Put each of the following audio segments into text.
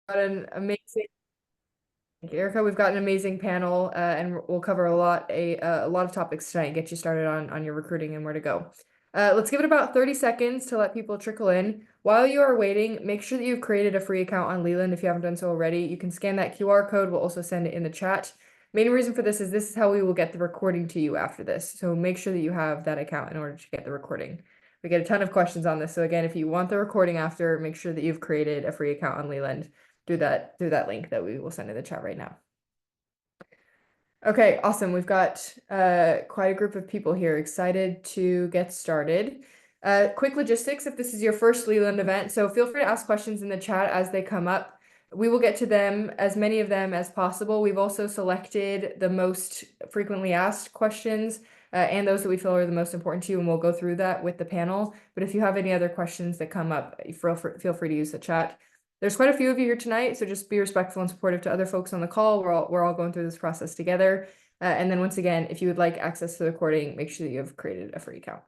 Got an amazing, Thank you, Erica. We've got an amazing panel, and we'll cover a lot of topics tonight. Get you started on your recruiting and where to go. Let's give it about 30 seconds to let people trickle in. While you are waiting, make sure that you've created a free account on Leland if you haven't done so already. You can scan that QR code. We'll also send it in the chat. Main reason for this is how we will get the recording to you after this. So make sure that you have that account in order to get the recording. We get a ton of questions on this. So again, if you want the recording after, make sure that you've created a free account on Leland through that link that we will send in the chat right now. Okay, awesome. We've got quite a group of people here excited to get started. Quick logistics, if this is your first Leland event, so feel free to ask questions in the chat as they come up. We will get to them, as many of them as possible. We've also selected the most frequently asked questions and those that we feel are the most important to you, and we'll go through that with the panel. But if you have any other questions that come up, feel free to use the chat. There's quite a few of you here tonight, so just be respectful and supportive to other folks on the call. We're all going through this process together. And then once again, if you would like access to the recording, make sure that you have created a free account.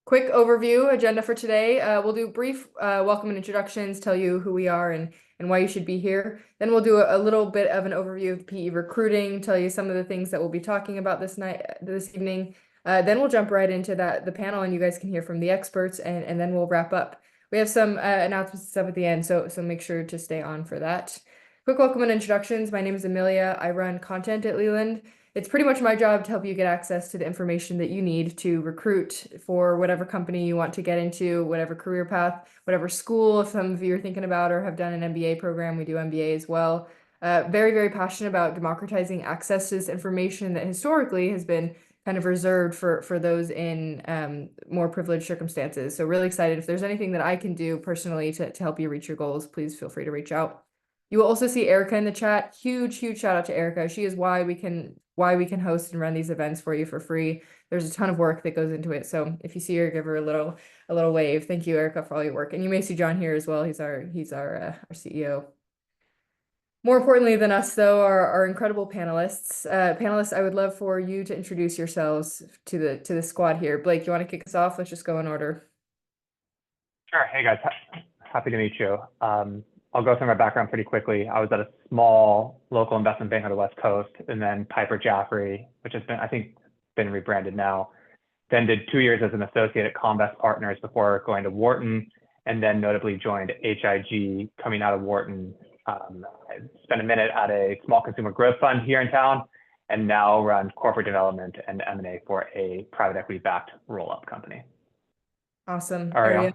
Quick overview agenda for today. We'll do brief welcome and introductions, tell you who we are and why you should be here. Then we'll do a little bit of an overview of PE recruiting, tell you some of the things that we'll be talking about this evening. Then we'll jump right into the panel, and you guys can hear from the experts, and then we'll wrap up. We have some announcements and stuff at the end, so make sure to stay on for that. Quick welcome and introductions. My name is Amelia. I run content at Leland. It's pretty much my job to help you get access to the information that you need to recruit for whatever company you want to get into, whatever career path, whatever school, if some of you are thinking about or have done an MBA program. We do MBA as well. Very, very passionate about democratizing access to this information that historically has been kind of reserved for those in more privileged circumstances. So really excited. If there's anything that I can do personally to help you reach your goals, please feel free to reach out. You will also see Erica in the chat. Huge shout out to Erica. She is why we can host and run these events for you for free. There's a ton of work that goes into it. So if you see her, give her a little wave. Thank you, Erica, for all your work. And you may see John here as well. He's our CEO. More importantly than us, though, are our incredible panelists. Panelists, I would love for you to introduce yourselves to the squad here. Blake, you want to kick us off? Let's just go in order. Sure. Hey, guys. Happy to meet you. I'll go through my background pretty quickly. I was at a small local investment bank on the West Coast, and then Piper Jaffray, which has been, I think, been rebranded now. Then did 2 years as an associate at Comvest Partners before going to Wharton, and then notably joined HIG coming out of Wharton. I spent a minute at a small consumer growth fund here in town, and now run corporate development and M&A for a private equity-backed roll-up company. Awesome. Arielle.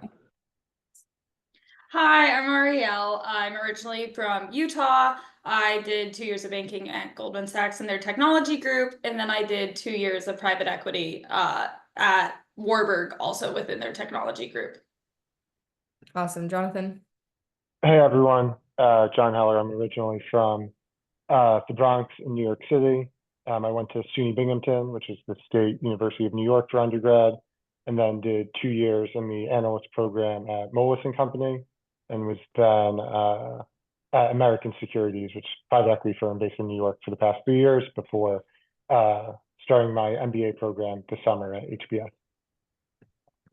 Hi, I'm Arielle. I'm originally from Utah. I did 2 years of banking at Goldman Sachs in their technology group, and then I did 2 years of private equity at Warburg, also within their technology group. Awesome. Jonathan. Hey, everyone. John Heller. I'm originally from the Bronx in New York City. I went to SUNY Binghamton, which is the State University of New York for undergrad, and then did 2 years in the analyst program at Moelis & Company, and was then at American Securities, which is a private equity firm based in New York, for the past 3 years before starting my MBA program this summer at HBS.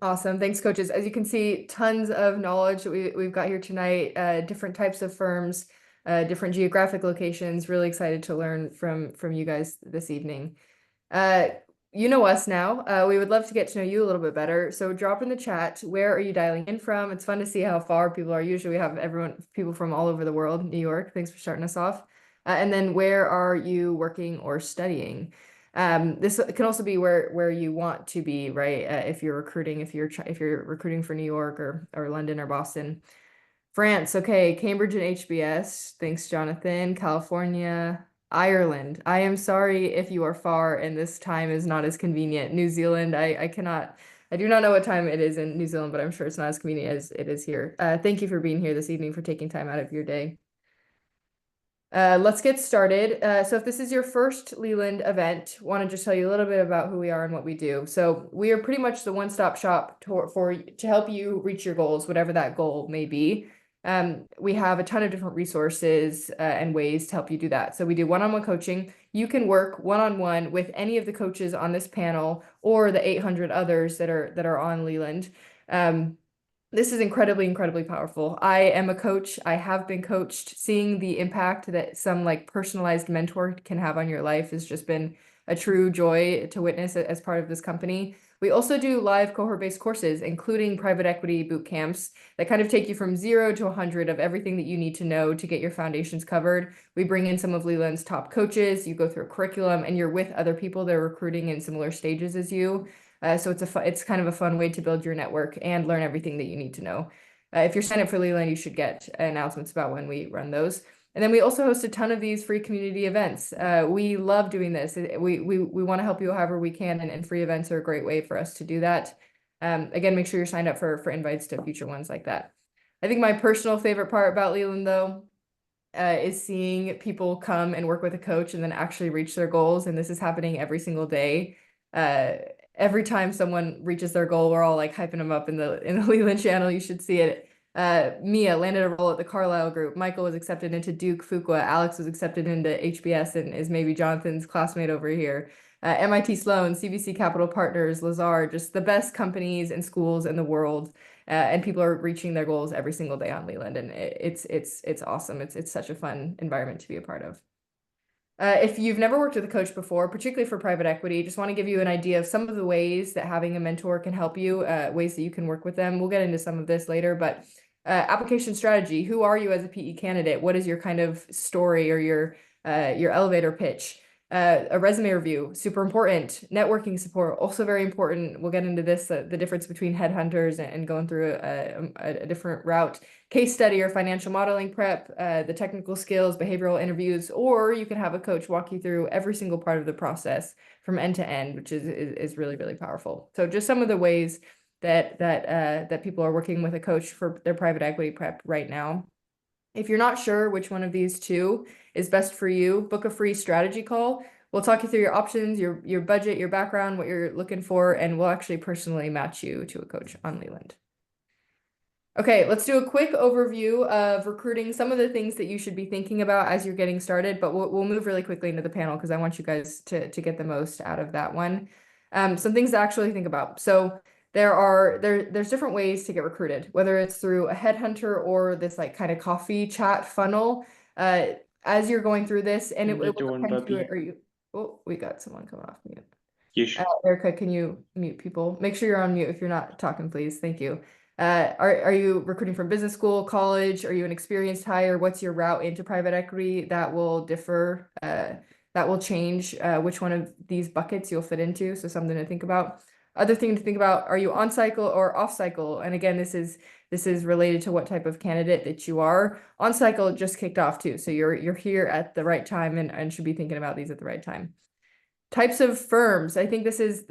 Awesome. Thanks, coaches. As you can see, tons of knowledge that we've got here tonight, different types of firms, different geographic locations. Really excited to learn from you guys this evening. You know us now. We would love to get to know you a little bit better. So drop in the chat, where are you dialing in from? It's fun to see how far people are. Usually we have people from all over the world. New York, thanks for starting us off. And then where are you working or studying? This can also be where you want to be, right? If you're recruiting, if you're recruiting for New York or London or Boston. France, okay, Cambridge and HBS. Thanks, Jonathan. California, Ireland. I am sorry if you are far and this time is not as convenient. New Zealand, I do not know what time it is in New Zealand, but I'm sure it's not as convenient as it is here. Thank you for being here this evening, for taking time out of your day. Let's get started. So if this is your first Leland event, want to just tell you a little bit about who we are and what we do. So we are pretty much the one-stop shop to help you reach your goals, whatever that goal may be. We have a ton of different resources and ways to help you do that. So we do one-on-one coaching. You can work one-on-one with any of the coaches on this panel or the 800 others that are on Leland. This is incredibly, incredibly powerful. I am a coach. I have been coached. Seeing the impact that some like personalized mentor can have on your life has just been a true joy to witness as part of this company. We also do live cohort-based courses, including private equity boot camps that kind of take you from 0 to 100 of everything that you need to know to get your foundations covered. We bring in some of Leland's top coaches. You go through a curriculum and you're with other people that are recruiting in similar stages as you. So it's kind of a fun way to build your network and learn everything that you need to know. If you're signed up for Leland, you should get announcements about when we run those. And then we also host a ton of these free community events. We love doing this. We want to help you however we can, and free events are a great way for us to do that. Again, make sure you're signed up for invites to future ones like that. I think my personal favorite part about Leland, though, is seeing people come and work with a coach and then actually reach their goals. And this is happening every single day. Every time someone reaches their goal, we're all like hyping them up in the Leland channel. You should see it. Mia landed a role at the Carlisle Group. Michael was accepted into Duke Fuqua. Alex was accepted into HBS and is maybe Jonathan's classmate over here. MIT Sloan, CVC Capital Partners, Lazard, just the best companies and schools in the world. And people are reaching their goals every single day on Leland, and it's awesome. It's such a fun environment to be a part of. If you've never worked with a coach before, particularly for private equity, just want to give you an idea of some of the ways that having a mentor can help you, ways that you can work with them. We'll get into some of this later, but application strategy. Who are you as a PE candidate? What is your kind of story or your elevator pitch? A resume review, super important. Networking support, also very important. We'll get into this, the difference between headhunters and going through a different route. Case study or financial modeling prep, the technical skills, behavioral interviews, or you can have a coach walk you through every single part of the process from end to end, which is really, really powerful. So just some of the ways that people are working with a coach for their private equity prep right now. If you're not sure which one of these two is best for you, book a free strategy call. We'll talk you through your options, your budget, your background, what you're looking for, and we'll actually personally match you to a coach on Leland. Okay, let's do a quick overview of recruiting, some of the things that you should be thinking about as you're getting started, but we'll move really quickly into the panel because I want you guys to get the most out of that one. Some things to actually think about. So there's different ways to get recruited, whether it's through a headhunter or this like kind of coffee chat funnel. As you're going through this, and it will depend to it. Are you? Oh, we got someone coming off mute. Yes. Erica, can you mute people? Make sure you're on mute if you're not talking, please. Thank you. Are you recruiting from business school, college? Are you an experienced hire? What's your route into private equity? That will differ. That will change which one of these buckets you'll fit into. So something to think about. Other thing to think about, are you on cycle or off cycle? And again, this is related to what type of candidate that you are. On cycle just kicked off too. So you're here at the right time and should be thinking about these at the right time. Types of firms. I think this is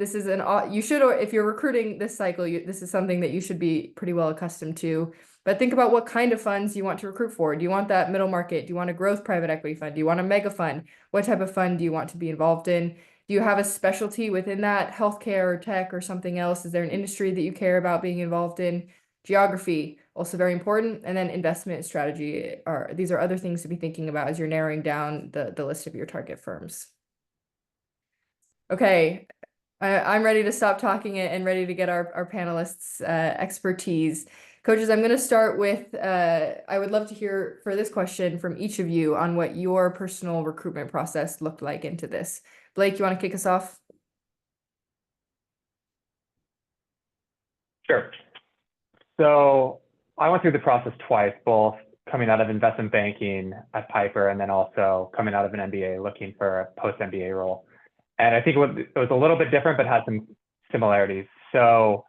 you should, or if you're recruiting this cycle, this is something that you should be pretty well accustomed to. But think about what kind of funds you want to recruit for. Do you want that middle market? Do you want a growth private equity fund? Do you want a mega fund? What type of fund do you want to be involved in? Do you have a specialty within that, healthcare or tech or something else? Is there an industry that you care about being involved in? Geography, also very important. And then investment strategy. These are other things to be thinking about as you're narrowing down the list of your target firms. Okay, I'm ready to stop talking and ready to get our panelists' expertise. Coaches, I'm going to start with, I would love to hear for this question from each of you on what your personal recruitment process looked like into this. Blake, you want to kick us off? Sure. So I went through the process twice, both coming out of investment banking at Piper and then also coming out of an MBA looking for a post-MBA role. And I think it was a little bit different, but had some similarities. So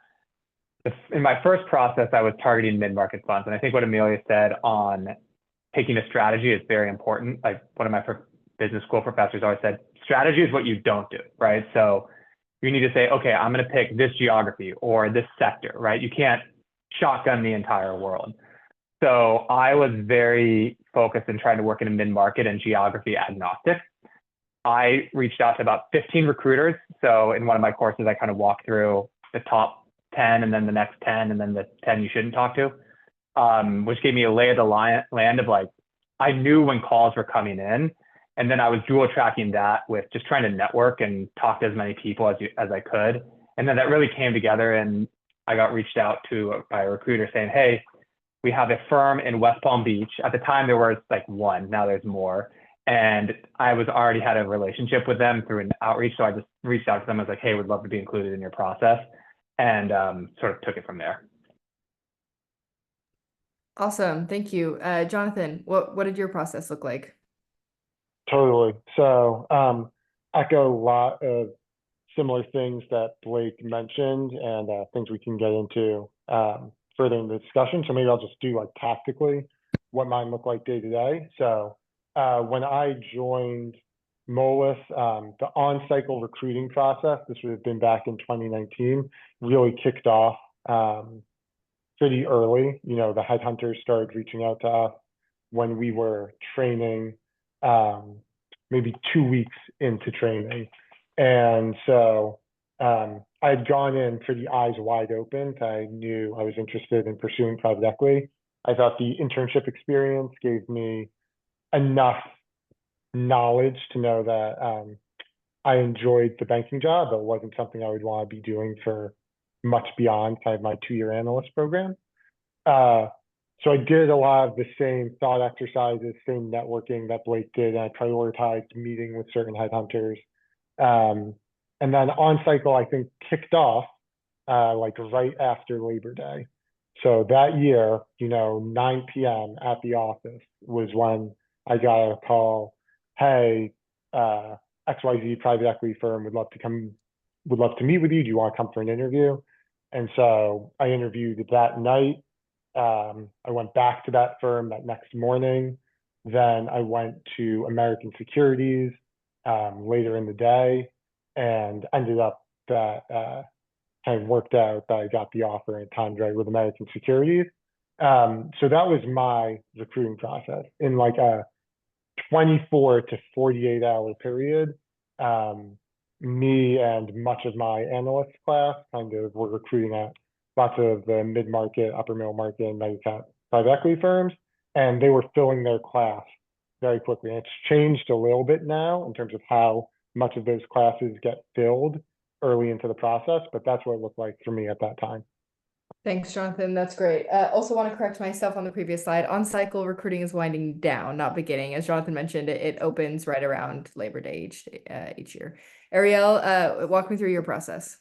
in my first process, I was targeting mid-market funds. And I think what Amelia said on picking a strategy is very important. Like one of my business school professors always said, strategy is what you don't do, right? So you need to say, okay, I'm going to pick this geography or this sector, right? You can't shotgun the entire world. So I was very focused in trying to work in a mid-market and geography agnostic. I reached out to about 15 recruiters. So in one of my courses, I kind of walked through the top 10 and then the next 10 and then the 10 you shouldn't talk to, which gave me a lay of the land of like, I knew when calls were coming in. And then I was dual tracking that with just trying to network and talk to as many people as I could. And then that really came together in I got reached out to by a recruiter saying, hey, we have a firm in West Palm Beach. At the time, there was like one, now there's more. And I was already had a relationship with them through an outreach. So I just reached out to them. I was like, hey, would love to be included in your process, and sort of took it from there. Awesome. Thank you. Jonathan, what did your process look like? Totally. So, echo a lot of similar things that Blake mentioned and things we can get into further in the discussion. So maybe I'll just do like tactically what mine looked like day to day. So when I joined Moelis, the on-cycle recruiting process, this would have been back in 2019, really kicked off pretty early. You know, the headhunters started reaching out to us when we were training, maybe 2 weeks into training. And so I had gone in pretty eyes wide open. I knew I was interested in pursuing private equity. I thought the internship experience gave me enough knowledge to know that I enjoyed the banking job, but it wasn't something I would want to be doing for much beyond kind of my 2-year analyst program. So I did a lot of the same thought exercises, same networking that Blake did, and I prioritized meeting with certain headhunters. And then on cycle, I think kicked off like right after Labor Day. So that year, you know, 9 p.m. at the office was when I got a call. Hey, XYZ private equity firm would love to meet with you. Do you want to come for an interview? And so I interviewed that night. I went back to that firm that next morning. Then I went to American Securities later in the day, and ended up that kind of worked out that I got the offer and timed right with American Securities. So that was my recruiting process in like a 24 to 48 hour period. Me and much of my analyst class kind of were recruiting at lots of the mid-market, upper middle market, and mega-cap private equity firms, and they were filling their class very quickly. And it's changed a little bit now in terms of how much of those classes get filled early into the process, but that's what it looked like for me at that time. Thanks, Jonathan. That's great. Also want to correct myself on the previous slide. On cycle recruiting is winding down, not beginning. As Jonathan mentioned, it opens right around Labor Day each year. Arielle, walk me through your process.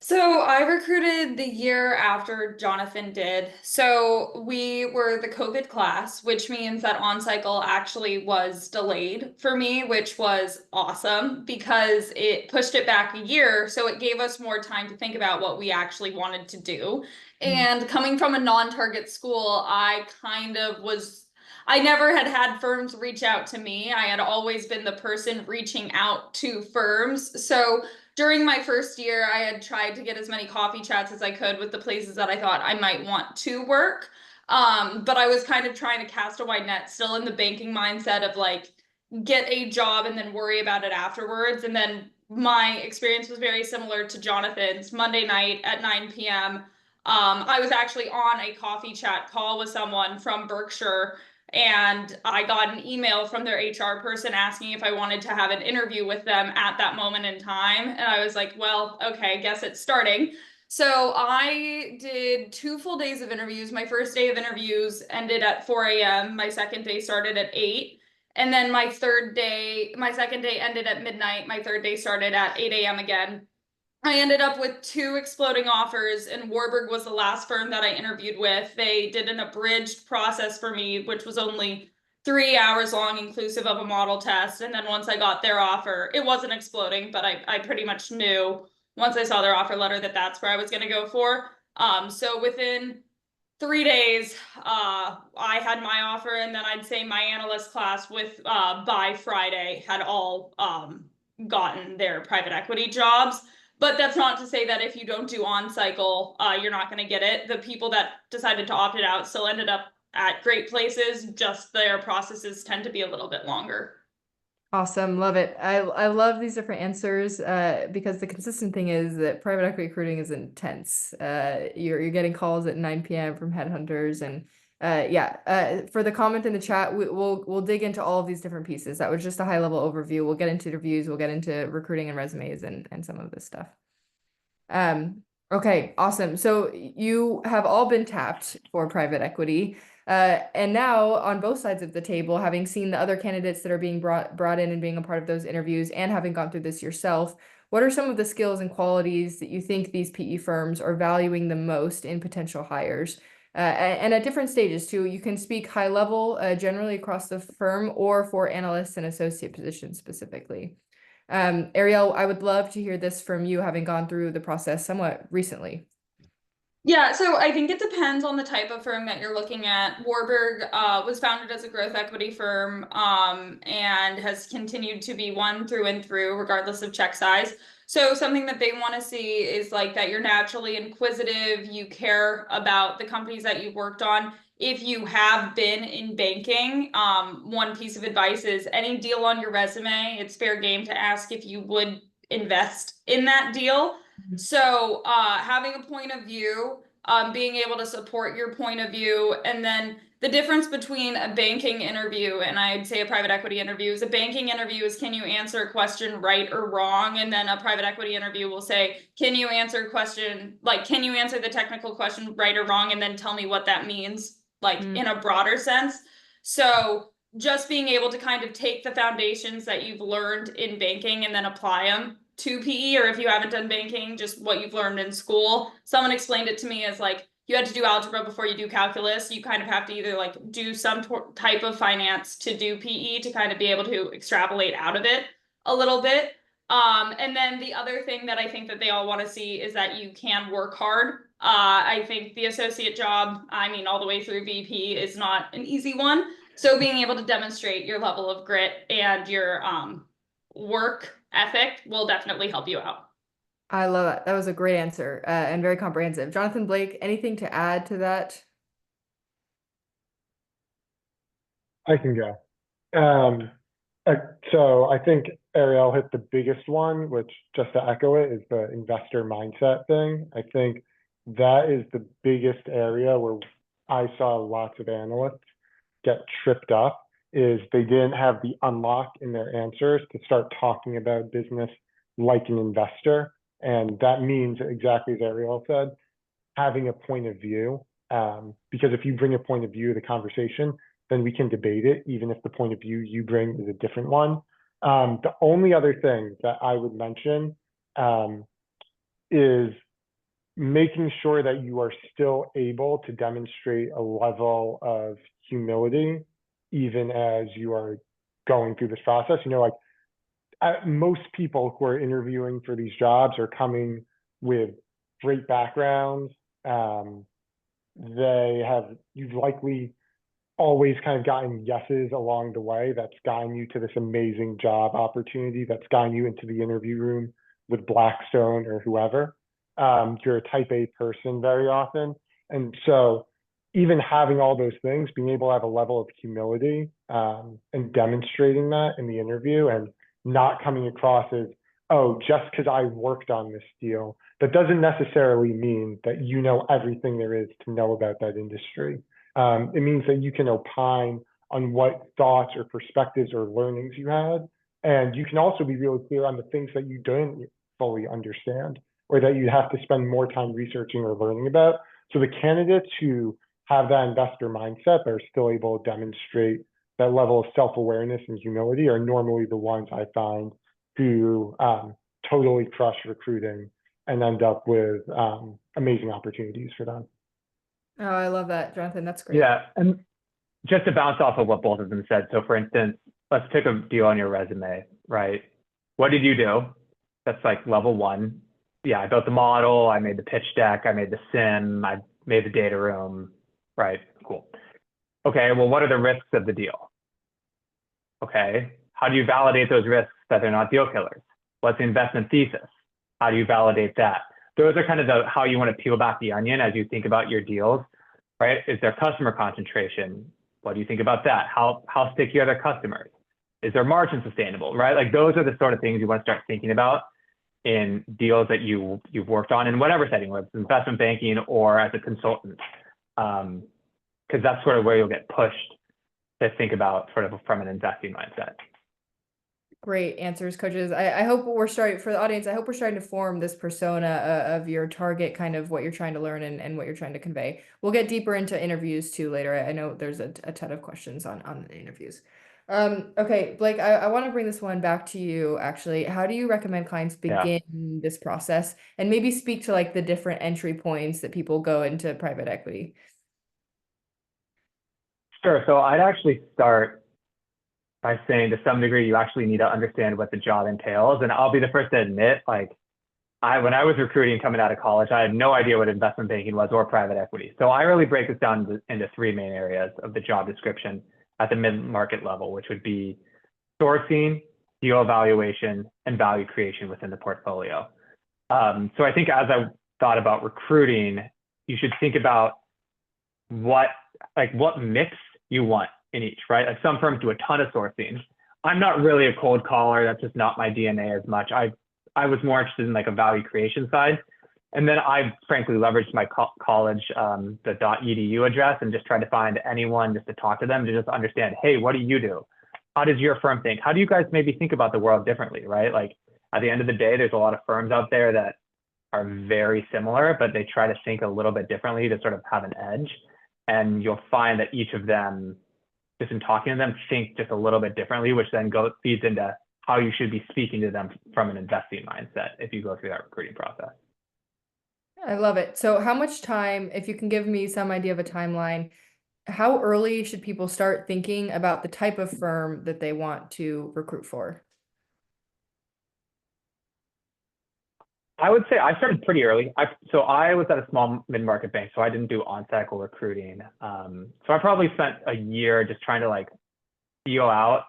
So I recruited the year after Jonathan did. So we were the COVID class, which means that on cycle actually was delayed for me, which was awesome because it pushed it back a year. So it gave us more time to think about what we actually wanted to do. And coming from a non-target school, I never had firms reach out to me. I had always been the person reaching out to firms. So during my first year, I had tried to get as many coffee chats as I could with the places that I thought I might want to work. But I was kind of trying to cast a wide net, still in the banking mindset of like, get a job and then worry about it afterwards. And then my experience was very similar to Jonathan's. Monday night at 9 p.m. I was actually on a coffee chat call with someone from Berkshire, and I got an email from their HR person asking if I wanted to have an interview with them at that moment in time. And I was like, well, okay, I guess it's starting. So I did 2 full days of interviews. My first day of interviews ended at 4 a.m. My second day started at 8. And then my second day ended at midnight. My third day started at 8 a.m. again. I ended up with 2 exploding offers, and Warburg was the last firm that I interviewed with. They did an abridged process for me, which was only 3 hours long, inclusive of a model test. And then once I got their offer, it wasn't exploding, but I pretty much knew once I saw their offer letter that that's where I was going to go for. So within 3 days, I had my offer, and then I'd say my analyst class with by Friday had all gotten their private equity jobs. But that's not to say that if you don't do on cycle, you're not going to get it. The people that decided to opt it out still ended up at great places, just their processes tend to be a little bit longer. Awesome. Love it. I love these different answers because the consistent thing is that private equity recruiting is intense. You're getting calls at 9 p.m. from headhunters, and for the comment in the chat, we'll dig into all of these different pieces. That was just a high level overview. We'll get into interviews, we'll get into recruiting and resumes and some of this stuff. Okay, awesome. So you have all been tapped for private equity. And now on both sides of the table, having seen the other candidates that are being brought in and being a part of those interviews and having gone through this yourself, what are some of the skills and qualities that you think these PE firms are valuing the most in potential hires? And at different stages too. You can speak high level, generally across the firm, or for analysts and associate positions specifically. Arielle, I would love to hear this from you, having gone through the process somewhat recently. Yeah, so I think it depends on the type of firm that you're looking at. Warburg was founded as a growth equity firm and has continued to be one through and through, regardless of check size. So something that they want to see is like that you're naturally inquisitive, you care about the companies that you've worked on. If you have been in banking, one piece of advice is any deal on your resume, it's fair game to ask if you would invest in that deal. So having a point of view, being able to support your point of view, and then the difference between a banking interview and I'd say a private equity interview is a banking interview is can you answer a question right or wrong? And then a private equity interview will say, can you answer a question, like, can you answer the technical question right or wrong? And then tell me what that means, like in a broader sense. So just being able to kind of take the foundations that you've learned in banking and then apply them to PE, or if you haven't done banking, just what you've learned in school. Someone explained it to me as like, you had to do algebra before you do calculus. You kind of have to either like do some type of finance to do PE to kind of be able to extrapolate out of it a little bit. And then the other thing that I think that they all want to see is that you can work hard. I think the associate job, I mean, all the way through VP is not an easy one. So being able to demonstrate your level of grit and your work ethic will definitely help you out. I love that. That was a great answer, and very comprehensive. Jonathan, Blake, anything to add to that? I can go. So I think Arielle hit the biggest one, which just to echo it is the investor mindset thing. I think that is the biggest area where I saw lots of analysts get tripped up is they didn't have the unlock in their answers to start talking about business like an investor. And that means exactly as Arielle said, having a point of view. Because if you bring a point of view to the conversation, then we can debate it, even if the point of view you bring is a different one. The only other thing that I would mention is making sure that you are still able to demonstrate a level of humility, even as you are going through this process. You know, like most people who are interviewing for these jobs are coming with great backgrounds. You've likely always kind of gotten yeses along the way. That's gotten you to this amazing job opportunity. That's gotten you into the interview room with Blackstone or whoever. You're a type A person very often. And so even having all those things, being able to have a level of humility and demonstrating that in the interview and not coming across as, oh, just because I worked on this deal, that doesn't necessarily mean that you know everything there is to know about that industry. It means that you can opine on what thoughts or perspectives or learnings you had. And you can also be really clear on the things that you don't fully understand or that you have to spend more time researching or learning about. So the candidates who have that investor mindset but are still able to demonstrate that level of self-awareness and humility are normally the ones I find who totally crush recruiting and end up with amazing opportunities for them. Oh, I love that, Jonathan. That's great. Yeah, and just to bounce off of what both of them said. So for instance, let's pick a deal on your resume, right? What did you do? That's like level one. Yeah, I built the model, I made the pitch deck, I made the sim, I made the data room, right? Cool. Okay, well, what are the risks of the deal? Okay, how do you validate those risks that they're not deal killers? What's the investment thesis? How do you validate that? Those are kind of how you want to peel back the onion as you think about your deals, right? Is there customer concentration? What do you think about that? How sticky are their customers? Is their margin sustainable, right? Like those are the sort of things you want to start thinking about in deals that you've worked on in whatever setting, whether it's investment banking or as a consultant, because that's sort of where you'll get pushed to think about sort of from an investing mindset. Great answers, coaches. I hope we're starting for the audience. I hope we're starting to form this persona of your target, kind of what you're trying to learn and what you're trying to convey. We'll get deeper into interviews too later. I know there's a ton of questions on the interviews. Okay, Blake, I want to bring this one back to you actually. How do you recommend clients Yeah. begin this process and maybe speak to like the different entry points that people go into private equity? Sure. So I'd actually start by saying to some degree, you actually need to understand what the job entails. And I'll be the first to admit, like, when I was recruiting coming out of college, I had no idea what investment banking was or private equity. So I really break this down into three main areas of the job description at the mid-market level, which would be sourcing, deal evaluation, and value creation within the portfolio. So I think as I thought about recruiting, you should think about what mix you want in each, right? Like some firms do a ton of sourcing. I'm not really a cold caller. That's just not my DNA as much. I was more interested in like a value creation side. And then I frankly leveraged my college, the .edu address and just tried to find anyone just to talk to them to just understand, hey, what do you do? How does your firm think? How do you guys maybe think about the world differently, right? Like at the end of the day, there's a lot of firms out there that are very similar, but they try to think a little bit differently to sort of have an edge. And you'll find that each of them, just in talking to them, think just a little bit differently, which then feeds into how you should be speaking to them from an investing mindset if you go through that recruiting process. I love it. So how much time, if you can give me some idea of a timeline, how early should people start thinking about the type of firm that they want to recruit for? I would say I started pretty early. So I was at a small mid-market bank, so I didn't do on-cycle recruiting. So I probably spent a year just trying to like feel out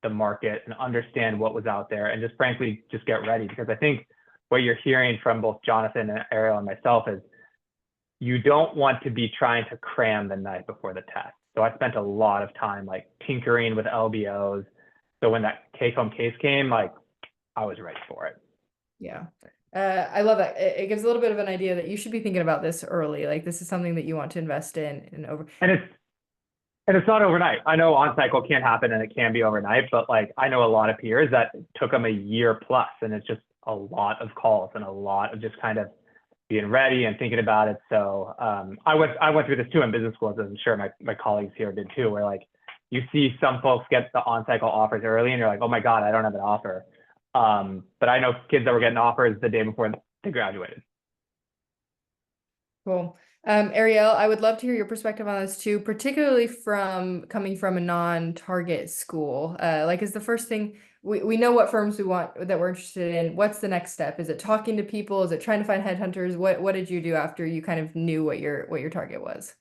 the market and understand what was out there and just frankly, just get ready. Because I think what you're hearing from both Jonathan and Arielle and myself is you don't want to be trying to cram the night before the test. So I spent a lot of time like tinkering with LBOs. So when that take-home case came, like I was ready for it. Yeah. I love that. It gives a little bit of an idea that you should be thinking about this early. Like this is something that you want to invest in and over. And it's not overnight. I know on cycle can't happen and it can be overnight, but like I know a lot of peers that took them a year plus, and it's just a lot of calls and a lot of just kind of being ready and thinking about it. So I went through this too in business schools, and I'm sure my colleagues here did too, where like you see some folks get the on cycle offers early and you're like, oh my God, I don't have an offer. But I know kids that were getting offers the day before they graduated. Cool. Arielle, I would love to hear your perspective on this too, particularly from coming from a non-target school. Like is the first thing we know what firms we want that we're interested in. What's the next step? Is it talking to people? Is it trying to find headhunters? What did you do after you kind of knew what your target was?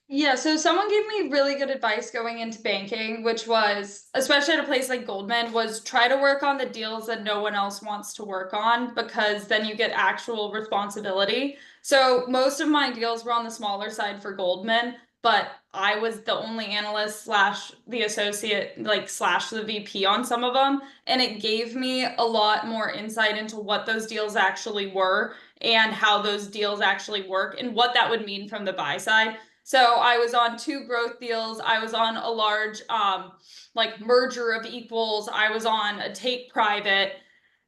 Yeah, so someone gave me really good advice going into banking, which was, especially at a place like Goldman, was try to work on the deals that no one else wants to work on, because then you get actual responsibility. So most of my deals were on the smaller side for Goldman, but I was the only analyst slash the associate, like slash the VP on some of them. And it gave me a lot more insight into what those deals actually were and how those deals actually work and what that would mean from the buy side. So I was on 2 growth deals. I was on a large like merger of equals. I was on a take private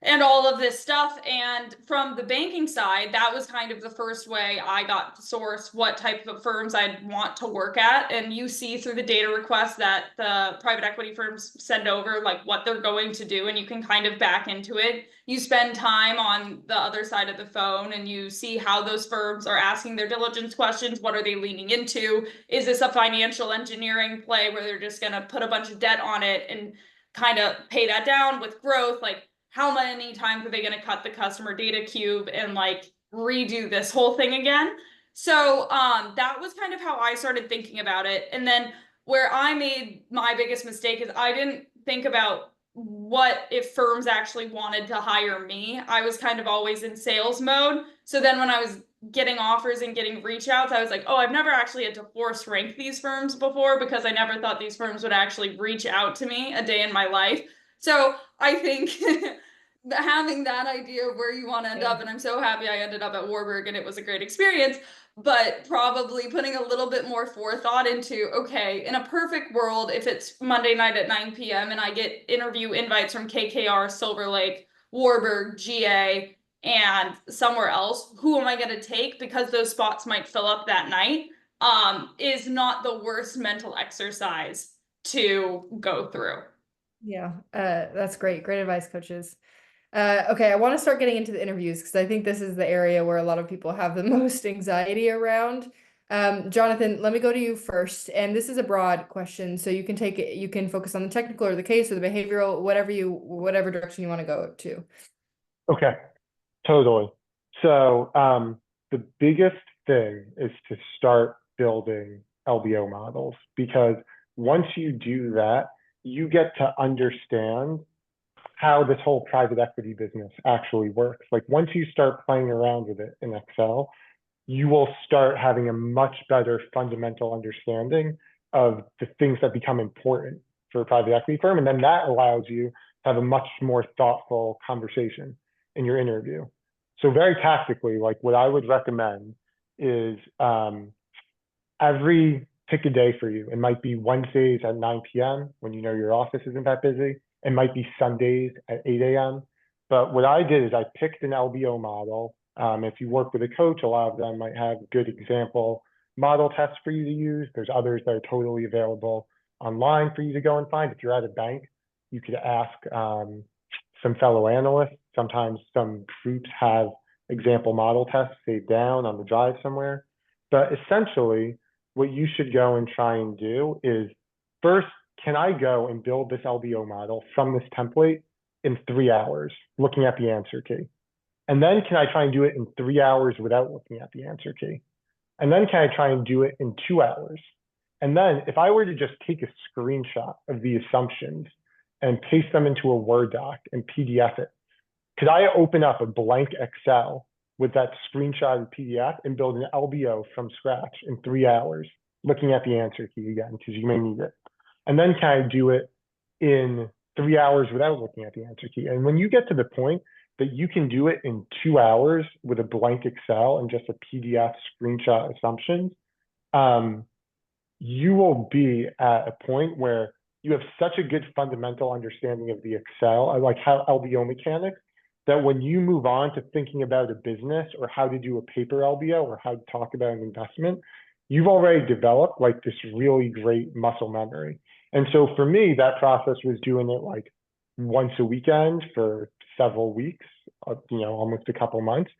and all of this stuff. And from the banking side, that was kind of the first way I got to source what type of firms I'd want to work at. And you see through the data requests that the private equity firms send over, like what they're going to do, and you can kind of back into it. You spend time on the other side of the phone and you see how those firms are asking their diligence questions. What are they leaning into? Is this a financial engineering play where they're just going to put a bunch of debt on it and kind of pay that down with growth? Like, how many times are they going to cut the customer data cube and like redo this whole thing again? So that was kind of how I started thinking about it. And then where I made my biggest mistake is I didn't think about what if firms actually wanted to hire me. I was kind of always in sales mode. So then when I was getting offers and getting reach outs, I was like, oh, I've never actually had to force rank these firms before, because I never thought these firms would actually reach out to me a day in my life. So I think having that idea of where you want to end up, and I'm so happy I ended up at Warburg and it was a great experience, but probably putting a little bit more forethought into, okay, in a perfect world, if it's Monday night at 9 p.m. and I get interview invites from KKR, Silver Lake, Warburg, GA, and somewhere else, who am I going to take because those spots might fill up that night, is not the worst mental exercise to go through. Yeah, that's great. Great advice, coaches. Okay, I want to start getting into the interviews because I think this is the area where a lot of people have the most anxiety around. Jonathan, let me go to you first. And this is a broad question, so you can take it, you can focus on the technical or the case or the behavioral, whatever direction you want to go to. Okay, totally. So the biggest thing is to start building LBO models, because once you do that, you get to understand how this whole private equity business actually works. Like once you start playing around with it in Excel, you will start having a much better fundamental understanding of the things that become important for a private equity firm. And then that allows you to have a much more thoughtful conversation in your interview. So very tactically, like what I would recommend is pick a day for you. It might be Wednesdays at 9 p.m. when you know your office isn't that busy. It might be Sundays at 8 a.m. But what I did is I picked an LBO model. If you work with a coach, a lot of them might have good example model tests for you to use. There's others that are totally available online for you to go and find. If you're at a bank, you could ask some fellow analysts. Sometimes some groups have example model tests saved down on the drive somewhere. But essentially, what you should go and try and do is first, can I go and build this LBO model from this template in 3 hours, looking at the answer key? And then can I try and do it in 3 hours without looking at the answer key? And then can I try and do it in 2 hours? And then if I were to just take a screenshot of the assumptions and paste them into a Word doc and PDF it, could I open up a blank Excel with that screenshot of PDF and build an LBO from scratch in 3 hours, looking at the answer key again, because you may need it? And then can I do it in 3 hours without looking at the answer key? And when you get to the point that you can do it in 2 hours with a blank Excel and just a PDF screenshot assumptions, you will be at a point where you have such a good fundamental understanding of the Excel, like how LBO mechanics, that when you move on to thinking about a business or how to do a paper LBO or how to talk about an investment, you've already developed like this really great muscle memory. And so for me, that process was doing it like once a weekend for several weeks, almost a couple months.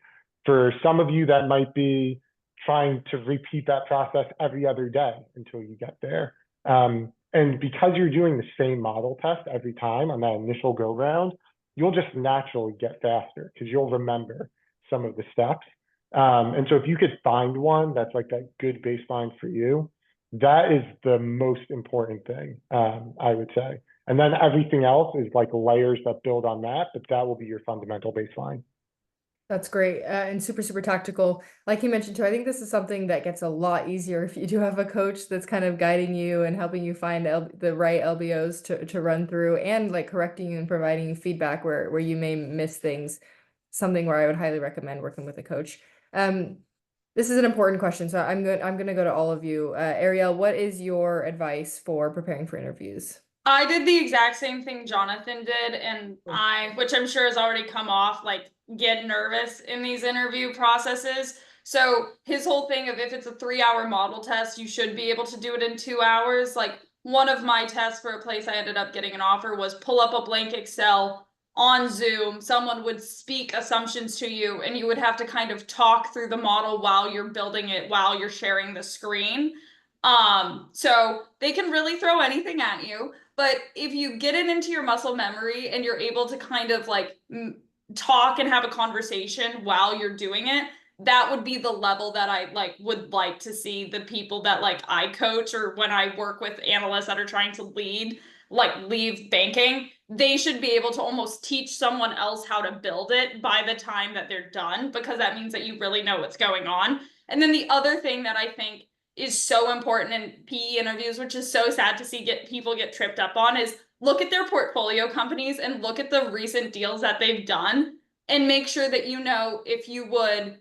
For some of you, that might be trying to repeat that process every other day until you get there. And because you're doing the same model test every time on that initial go round, you'll just naturally get faster because you'll remember some of the steps. And so if you could find one that's like that good baseline for you, that is the most important thing, I would say. And then everything else is like layers that build on that, but that will be your fundamental baseline. That's great, and super, super tactical. Like you mentioned too, I think this is something that gets a lot easier if you do have a coach that's kind of guiding you and helping you find the right LBOs to run through, and like correcting you and providing you feedback where you may miss things. Something where I would highly recommend working with a coach. This is an important question, so I'm gonna go to all of you. Arielle, what is your advice for preparing for interviews? I did the exact same thing Jonathan did, and which I'm sure has already come off, like get nervous in these interview processes. So his whole thing of if it's a 3-hour model test, you should be able to do it in 2 hours. Like one of my tests for a place I ended up getting an offer was pull up a blank Excel on Zoom. Someone would speak assumptions to you and you would have to kind of talk through the model while you're building it, while you're sharing the screen. So they can really throw anything at you. But if you get it into your muscle memory and you're able to kind of like talk and have a conversation while you're doing it, that would be the level that I would like to see the people that like I coach, or when I work with analysts that are trying to leave banking, they should be able to almost teach someone else how to build it by the time that they're done, because that means that you really know what's going on. And then the other thing that I think is so important in PE interviews, which is so sad to see people get tripped up on, is look at their portfolio companies and look at the recent deals that they've done and make sure that you know if you would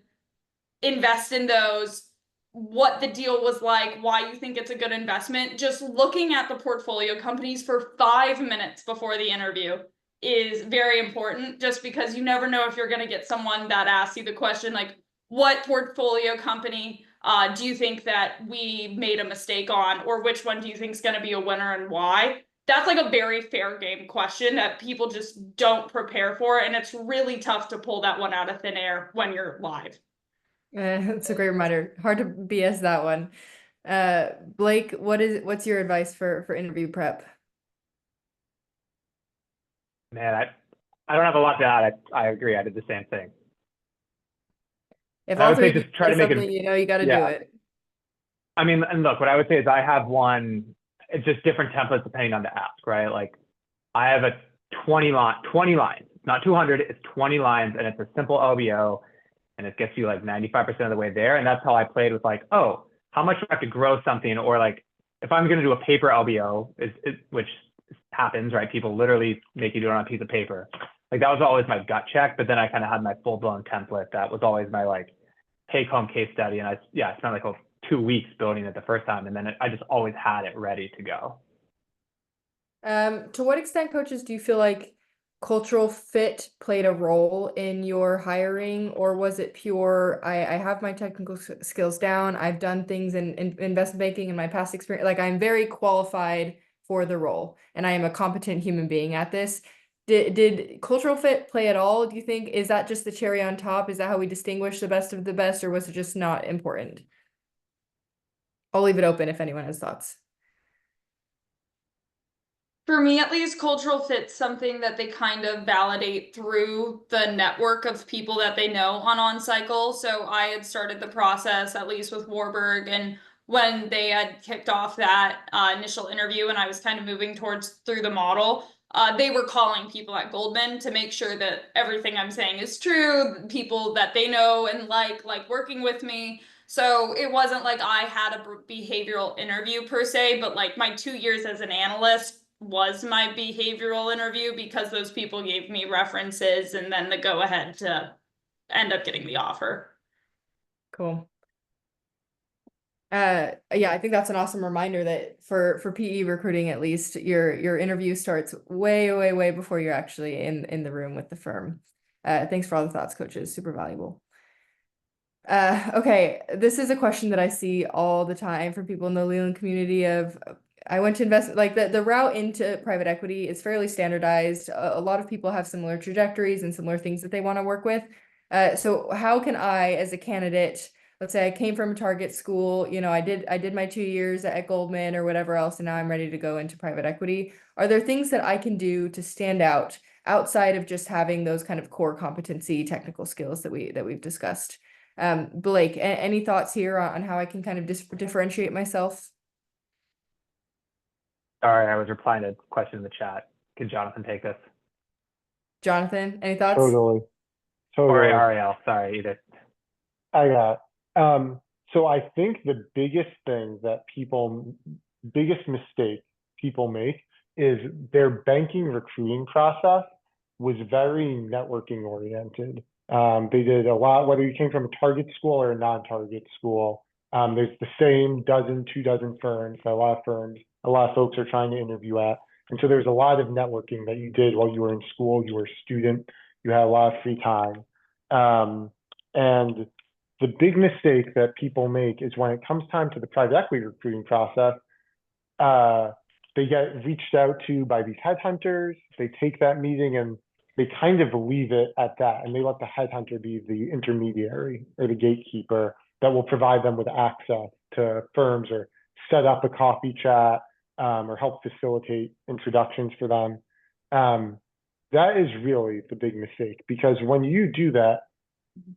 invest in those, what the deal was like, why you think it's a good investment. Just looking at the portfolio companies for 5 minutes before the interview is very important, just because you never know if you're going to get someone that asks you the question like, what portfolio company do you think that we made a mistake on, or which one do you think is going to be a winner and why? That's like a very fair game question that people just don't prepare for, and it's really tough to pull that one out of thin air when you're live. That's a great reminder. Hard to BS that one. Blake, what's your advice for interview prep? Man, I don't have a lot to add. I agree. I did the same thing. If I all would three say of you just try to say make it. something, you know, you got to do Yeah. it. I mean, and look, what I would say is I have one, it's just different templates depending on the ask, right? Like I have a 20 lines, not 200, it's 20 lines, and it's a simple LBO, and it gets you like 95% of the way there. And that's how I played with like, oh, how much do I have to grow something? Or like, if I'm going to do a paper LBO, which happens, right? People literally make you do it on a piece of paper. Like that was always my gut check, but then I kind of had my full blown template. That was always my like take home case study. And I spent like 2 weeks building it the first time. And then I just always had it ready to go. To what extent, coaches, do you feel like cultural fit played a role in your hiring, or was it pure, I have my technical skills down, I've done things in investment banking in my past experience, like I'm very qualified for the role and I am a competent human being at this. Did cultural fit play at all, do you think? Is that just the cherry on top? Is that how we distinguish the best of the best, or was it just not important? I'll leave it open if anyone has thoughts. For me, at least, cultural fit's something that they kind of validate through the network of people that they know on cycle. So I had started the process, at least with Warburg, and when they had kicked off that initial interview and I was kind of moving through the model, they were calling people at Goldman to make sure that everything I'm saying is true, people that they know and like working with me. So it wasn't like I had a behavioral interview per se, but like my 2 years as an analyst was my behavioral interview, because those people gave me references and then the go ahead to end up getting the offer. Cool. Yeah, I think that's an awesome reminder that for PE recruiting, at least your interview starts way before you're actually in the room with the firm. Thanks for all the thoughts, coaches. Super valuable. Okay, this is a question that I see all the time from people in the Leland community of, I went to invest, like the route into private equity is fairly standardized. A lot of people have similar trajectories and similar things that they want to work with. So how can I, as a candidate, let's say I came from a target school, you know, I did my 2 years at Goldman or whatever else, and now I'm ready to go into private equity. Are there things that I can do to stand out outside of just having those kind of core competency technical skills that we've discussed? Blake, any thoughts here on how I can kind of differentiate myself? Sorry, I was replying to a question in the chat. Can Jonathan take this? Jonathan, any thoughts? Totally. Or Arielle, sorry, either. I got. So I think the biggest mistake people make is their banking recruiting process was very networking oriented. They did a lot, whether you came from a target school or a non-target school. There's the same 2 dozen firms, a lot of folks are trying to interview at. And so there's a lot of networking that you did while you were in school, you were a student, you had a lot of free time. And the big mistake that people make is when it comes time to the private equity recruiting process, they get reached out to by these headhunters, they take that meeting and they kind of leave it at that, and they let the headhunter be the intermediary or the gatekeeper that will provide them with access to firms or set up a coffee chat or help facilitate introductions for them. That is really the big mistake, because when you do that,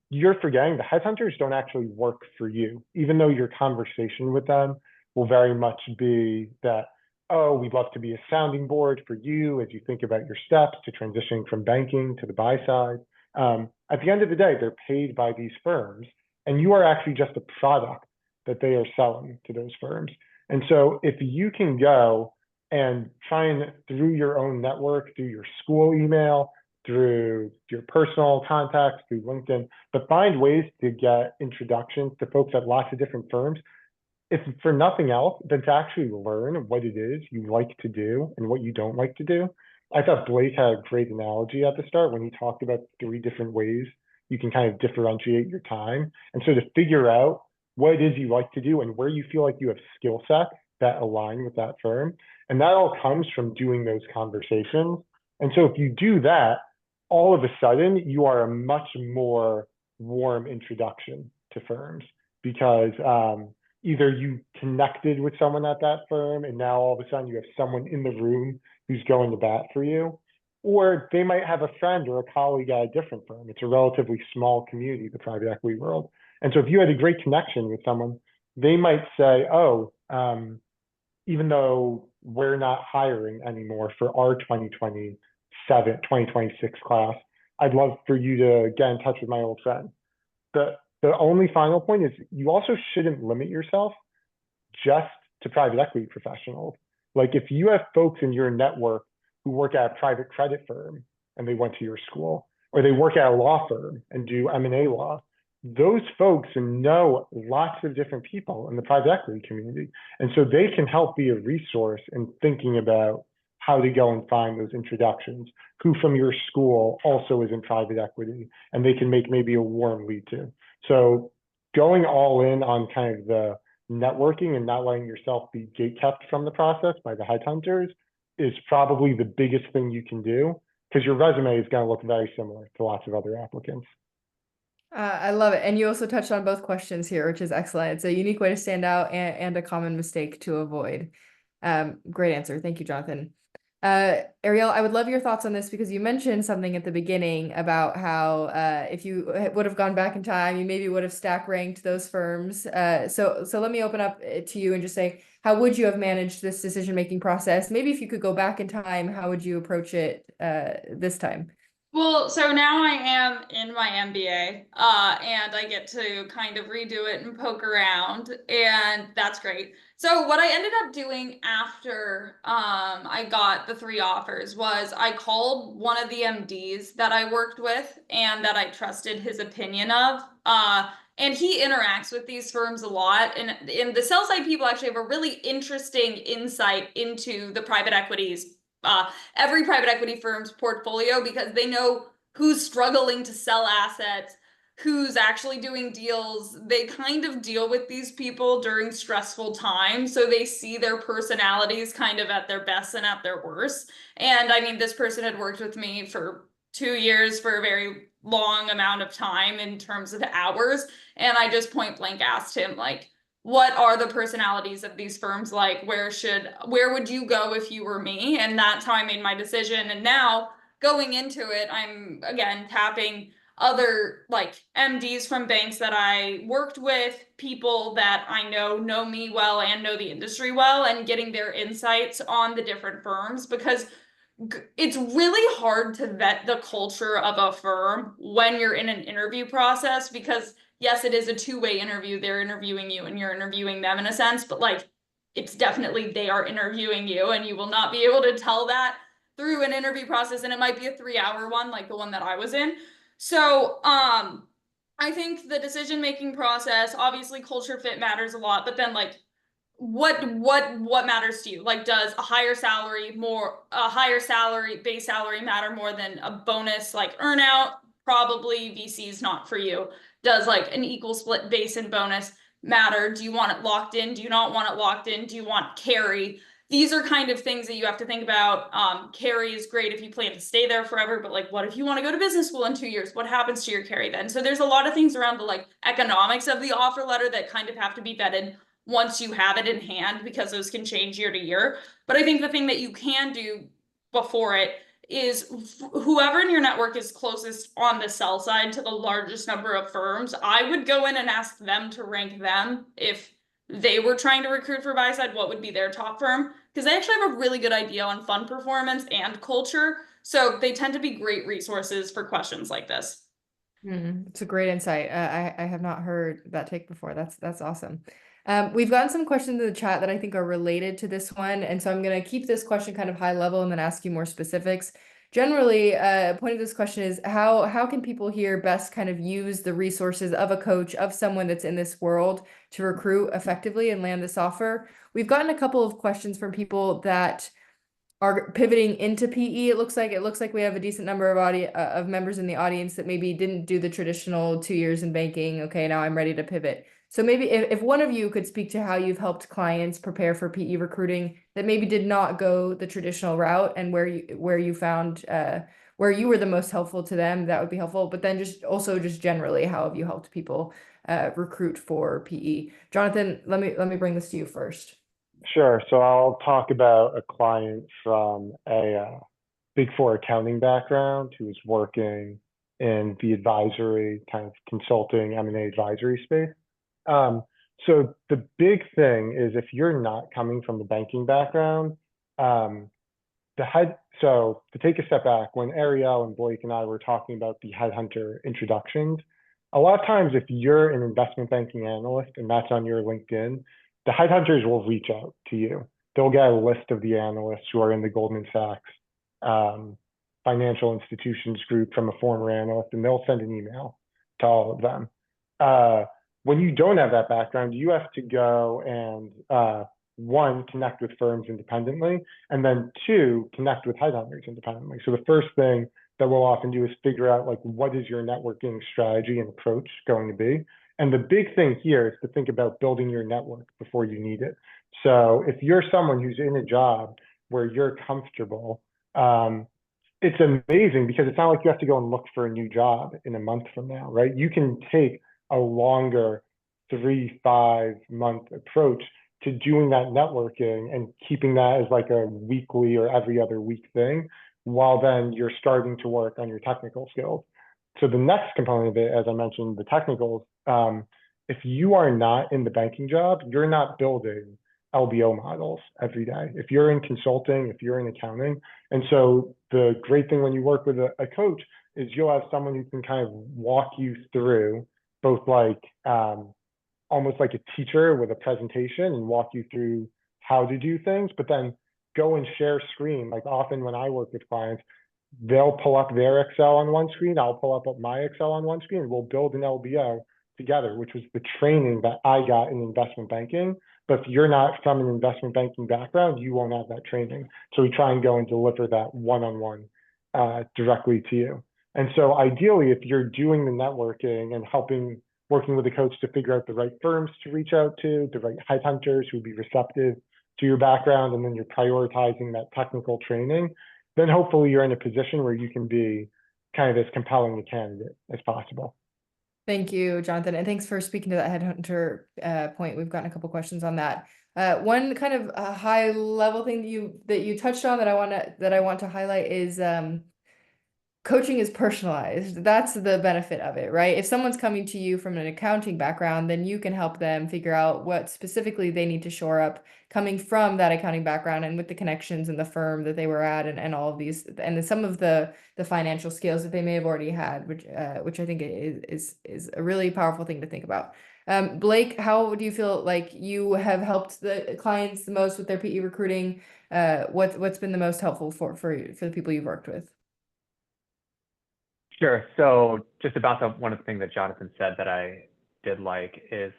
you're forgetting the headhunters don't actually work for you, even though your conversation with them will very much be that, oh, we'd love to be a sounding board for you as you think about your steps to transitioning from banking to the buy side. At the end of the day, they're paid by these firms, and you are actually just a product that they are selling to those firms. And so if you can go and find through your own network, through your school email, through your personal contacts, through LinkedIn, but find ways to get introductions to folks at lots of different firms, if for nothing else, than to actually learn what it is you like to do and what you don't like to do. I thought Blake had a great analogy at the start when he talked about 3 different ways you can kind of differentiate your time. And so to figure out what it is you like to do and where you feel like you have skill sets that align with that firm. And that all comes from doing those conversations. And so if you do that, all of a sudden you are a much more warm introduction to firms, because either you connected with someone at that firm and now all of a sudden you have someone in the room who's going to bat for you, or they might have a friend or a colleague at a different firm. It's a relatively small community, the private equity world. And so if you had a great connection with someone, they might say, oh, even though we're not hiring anymore for our 2026 class, I'd love for you to get in touch with my old friend. The only final point is you also shouldn't limit yourself just to private equity professionals. Like if you have folks in your network who work at a private credit firm and they went to your school, or they work at a law firm and do M&A law, those folks know lots of different people in the private equity community. And so they can help be a resource in thinking about how to go and find those introductions, who from your school also is in private equity, and they can make maybe a warm lead to. So going all in on kind of the networking and not letting yourself be gatekept from the process by the headhunters is probably the biggest thing you can do, because your resume is going to look very similar to lots of other applicants. I love it. And you also touched on both questions here, which is excellent. It's a unique way to stand out and a common mistake to avoid. Great answer. Thank you, Jonathan. Arielle, I would love your thoughts on this, because you mentioned something at the beginning about how if you would have gone back in time, you maybe would have stack ranked those firms. So let me open up to you and just say, how would you have managed this decision-making process? Maybe if you could go back in time, how would you approach it this time? Well, so now I am in my MBA, and I get to kind of redo it and poke around, and that's great. So what I ended up doing after I got the 3 offers was I called one of the MDs that I worked with and that I trusted his opinion of. And he interacts with these firms a lot. And the sell side people actually have a really interesting insight into the private equities, every private equity firm's portfolio, because they know who's struggling to sell assets, who's actually doing deals. They kind of deal with these people during stressful times, so they see their personalities kind of at their best and at their worst. And I mean, this person had worked with me for 2 years, for a very long amount of time in terms of hours, and I just point blank asked him, like, what are the personalities of these firms like? Where would you go if you were me? And that's how I made my decision. And now going into it, I'm again tapping other like MDs from banks that I worked with, people that I know me well and know the industry well, and getting their insights on the different firms, because it's really hard to vet the culture of a firm when you're in an interview process, because yes, it is a 2-way interview. They're interviewing you and you're interviewing them in a sense, but like it's definitely they are interviewing you, and you will not be able to tell that through an interview process. And it might be a 3-hour one like the one that I was in. So I think the decision-making process, obviously culture fit matters a lot, but then like what matters to you? Like, does a higher salary base salary matter more than a bonus like earnout? Probably VC is not for you. Does like an equal split base and bonus matter? Do you want it locked in? Do you not want it locked in? Do you want carry? These are kind of things that you have to think about. Carry is great if you plan to stay there forever, but like, what if you want to go to business school in 2 years? What happens to your carry then? So there's a lot of things around the like economics of the offer letter that kind of have to be vetted once you have it in hand, because those can change year to year. But I think the thing that you can do before it is whoever in your network is closest on the sell side to the largest number of firms, I would go in and ask them to rank them. If they were trying to recruit for buy side, what would be their top firm? Because they actually have a really good idea on fund performance and culture. So they tend to be great resources for questions like this. It's a great insight. I have not heard that take before. That's awesome. We've gotten some questions in the chat that I think are related to this one, and so I'm going to keep this question kind of high level and then ask you more specifics. Generally, point of this question is how can people here best kind of use the resources of a coach, of someone that's in this world to recruit effectively and land this offer? We've gotten a couple of questions from people that are pivoting into PE. It looks like we have a decent number of members in the audience that maybe didn't do the traditional 2 years in banking. Okay, now I'm ready to pivot. So maybe if one of you could speak to how you've helped clients prepare for PE recruiting that maybe did not go the traditional route, and where you found where you were the most helpful to them, that would be helpful. But then just generally, how have you helped people recruit for PE? Jonathan, let me bring this to you first. Sure. So I'll talk about a client from a Big Four accounting background who is working in the advisory kind of consulting M&A advisory space. So the big thing is if you're not coming from the banking background, so to take a step back, when Arielle and Blake and I were talking about the headhunter introductions, a lot of times if you're an investment banking analyst and that's on your LinkedIn, the headhunters will reach out to you. They'll get a list of the analysts who are in the Goldman Sachs financial institutions group from a former analyst, and they'll send an email to all of them. When you don't have that background, you have to go and one, connect with firms independently, and then two, connect with headhunters independently. So the first thing that we'll often do is figure out like what is your networking strategy and approach going to be. And the big thing here is to think about building your network before you need it. So if you're someone who's in a job where you're comfortable, it's amazing because it's not like you have to go and look for a new job in a month from now, right? You can take a longer 3-5 month approach to doing that networking and keeping that as like a weekly or every other week thing, while then you're starting to work on your technical skills. So the next component of it, as I mentioned, the technicals, if you are not in the banking job, you're not building LBO models every day. If you're in consulting, if you're in accounting. And so the great thing when you work with a coach is you'll have someone who can kind of walk you through both like almost like a teacher with a presentation and walk you through how to do things, but then go and share screen. Like often when I work with clients, they'll pull up their Excel on one screen, I'll pull up my Excel on one screen, and we'll build an LBO together, which was the training that I got in investment banking. But if you're not from an investment banking background, you won't have that training. So we try and go and deliver that one-on-one directly to you. And so ideally, if you're doing the networking and working with a coach to figure out the right firms to reach out to, the right headhunters who would be receptive to your background, and then you're prioritizing that technical training, then hopefully you're in a position where you can be kind of as compelling a candidate as possible. Thank you, Jonathan, and thanks for speaking to that headhunter point. We've gotten a couple questions on that. One kind of a high level thing that you touched on that I want to highlight is coaching is personalized. That's the benefit of it, right? If someone's coming to you from an accounting background, then you can help them figure out what specifically they need to shore up coming from that accounting background and with the connections and the firm that they were at and all of these and some of the financial skills that they may have already had, which I think is a really powerful thing to think about. Blake, how do you feel like you have helped the clients the most with their PE recruiting? What's been the most helpful for the people you've worked with? Sure. So just about one of the things that Jonathan said that I did like is,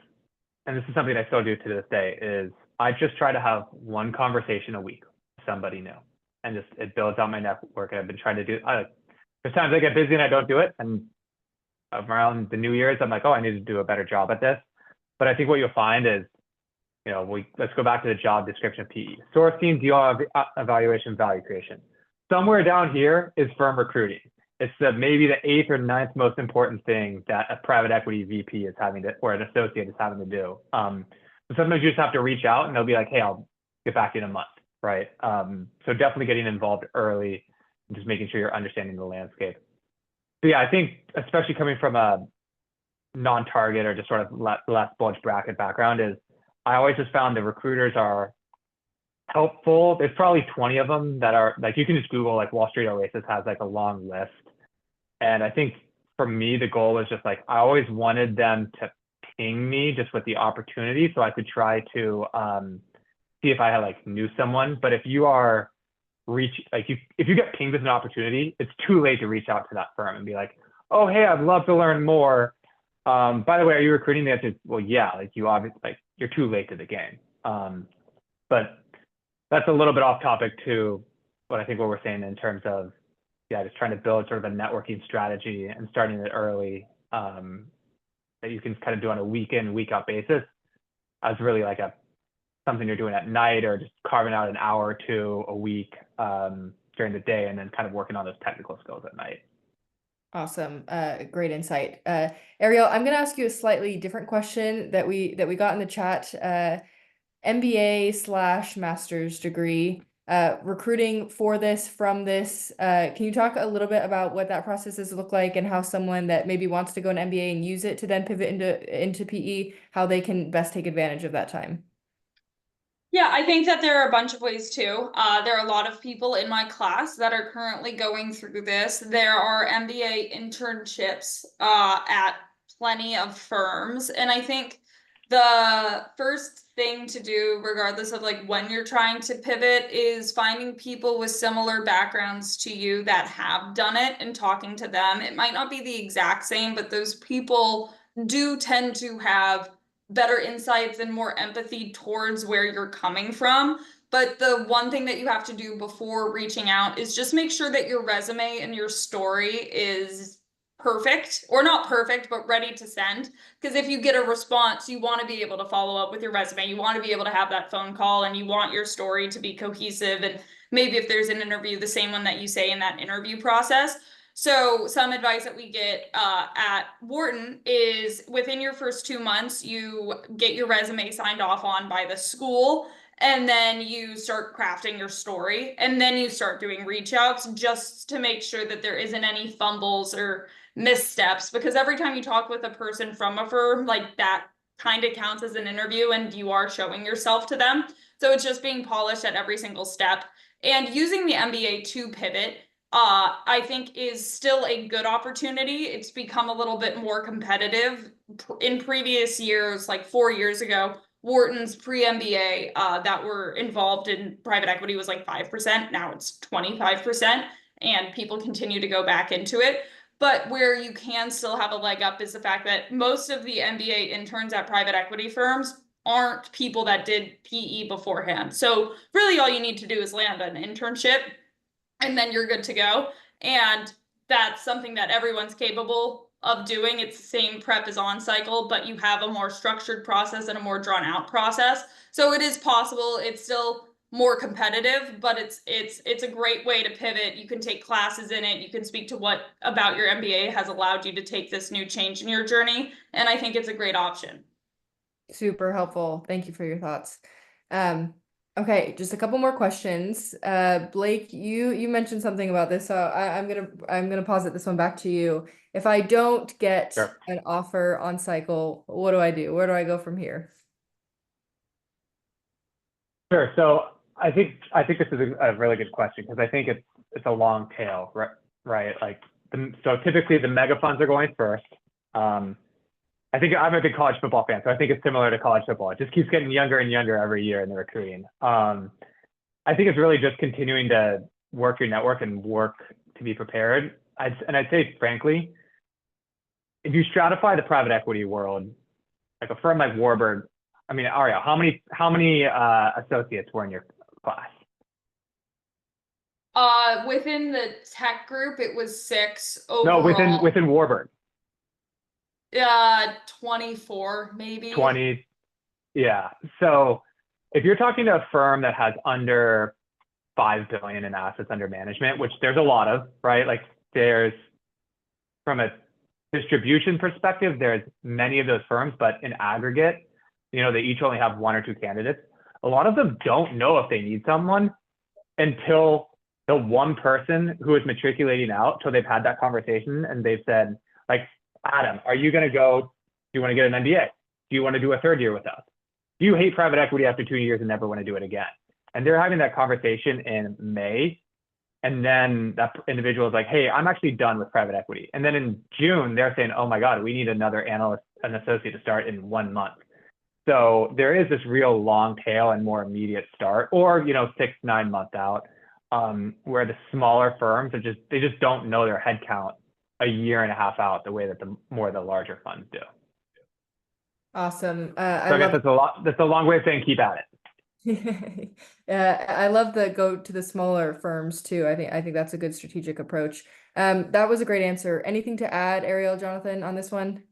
and this is something I still do to this day, is I just try to have one conversation a week with somebody new, and just it builds out my network. And I've been trying to do. There's times I get busy and I don't do it, and around the New Year's, I'm like, oh, I need to do a better job at this. But I think what you'll find is, let's go back to the job description of PE. Source team, deal evaluation, value creation. Somewhere down here is firm recruiting. It's maybe the 8th or 9th most important thing that a private equity VP is having to, or an associate is having to do. So sometimes you just have to reach out and they'll be like, hey, I'll get back in a month, right? So definitely getting involved early and just making sure you're understanding the landscape. But yeah, I think especially coming from a non-target or just sort of less bulge bracket background is I always just found the recruiters are helpful. There's probably 20 of them that are like, you can just Google like Wall Street Oasis has like a long list. And I think for me, the goal was just like, I always wanted them to ping me just with the opportunity so I could try to see if I had like knew someone. But if you are if you get pinged with an opportunity, it's too late to reach out to that firm and be like, oh, hey, I'd love to learn more. By the way, are you recruiting? The answer is, well, yeah, like you obviously, like you're too late to the game. But that's a little bit off topic to what I think what we're saying in terms of, yeah, just trying to build sort of a networking strategy and starting it early that you can kind of do on a week in, week out basis as really like something you're doing at night or just carving out an hour or two a week during the day and then kind of working on those technical skills at night. Awesome. Great insight. Arielle, I'm going to ask you a slightly different question that we got in the chat. MBA/master's degree, recruiting for this, from this. Can you talk a little bit about what that processes look like and how someone that maybe wants to go an MBA and use it to then pivot into PE, how they can best take advantage of that time? Yeah, I think that there are a bunch of ways too. There are a lot of people in my class that are currently going through this. There are MBA internships at plenty of firms. And I think the first thing to do, regardless of like when you're trying to pivot, is finding people with similar backgrounds to you that have done it and talking to them. It might not be the exact same, but those people do tend to have better insights and more empathy towards where you're coming from. But the one thing that you have to do before reaching out is just make sure that your resume and your story is perfect, or not perfect, but ready to send. Because if you get a response, you want to be able to follow up with your resume. You want to be able to have that phone call, and you want your story to be cohesive. And maybe if there's an interview, the same one that you say in that interview process. So some advice that we get at Wharton is within your first 2 months, you get your resume signed off on by the school, and then you start crafting your story, and then you start doing reach outs just to make sure that there isn't any fumbles or missteps, because every time you talk with a person from a firm, like that kind of counts as an interview and you are showing yourself to them. So it's just being polished at every single step. And using the MBA to pivot, I think is still a good opportunity. It's become a little bit more competitive. In previous years, like 4 years ago, Wharton's pre-MBA that were involved in private equity was like 5%. Now it's 25%, and people continue to go back into it. But where you can still have a leg up is the fact that most of the MBA interns at private equity firms aren't people that did PE beforehand. So really all you need to do is land an internship, and then you're good to go. And that's something that everyone's capable of doing. It's the same prep as on cycle, but you have a more structured process and a more drawn out process. So it is possible. It's still more competitive, but it's a great way to pivot. You can take classes in it. You can speak to what about your MBA has allowed you to take this new change in your journey. And I think it's a great option. Super helpful. Thank you for your thoughts. Okay, just a couple more questions. Blake, you mentioned something about this, so I'm gonna posit this one back to you. If I don't get an offer on cycle, what do I do? Where do I go from here? Sure. So I think this is a really good question, because I think it's a long tail, right? Like so typically the mega funds are going first. I think I'm a big college football fan, so I think it's similar to college football. It just keeps getting younger and younger every year in the recruiting. I think it's really just continuing to work your network and work to be prepared. I'd say, frankly, if you stratify the private equity world, like a firm like Warburg, I mean, Arielle, how many associates were in your class? Within the tech group, it was 6 overall. No, within Warburg. 24 maybe. 20. Yeah. So if you're talking to a firm that has under 5 billion in assets under management, which there's a lot of, right? Like there's, from a distribution perspective, there's many of those firms, but in aggregate, you know, they each only have 1 or 2 candidates. A lot of them don't know if they need someone until the one person who is matriculating out, till they've had that conversation and they've said, like, Adam, are you going to go, do you want to get an MBA? Do you want to do a 3rd year with us? Do you hate private equity after 2 years and never want to do it again? And they're having that conversation in May. And then that individual is like, hey, I'm actually done with private equity. And then in June, they're saying, oh my God, we need another analyst an associate to start in 1 month. So there is this real long tail and more immediate start, or 6-9 months out, where the smaller firms are they just don't know their headcount a year and a half out the way that the larger funds do. Awesome. So I guess that's a long way of saying keep at it. I love the go to the smaller firms too. I think that's a good strategic approach. That was a great answer. Anything to add, Arielle, Jonathan, on this one?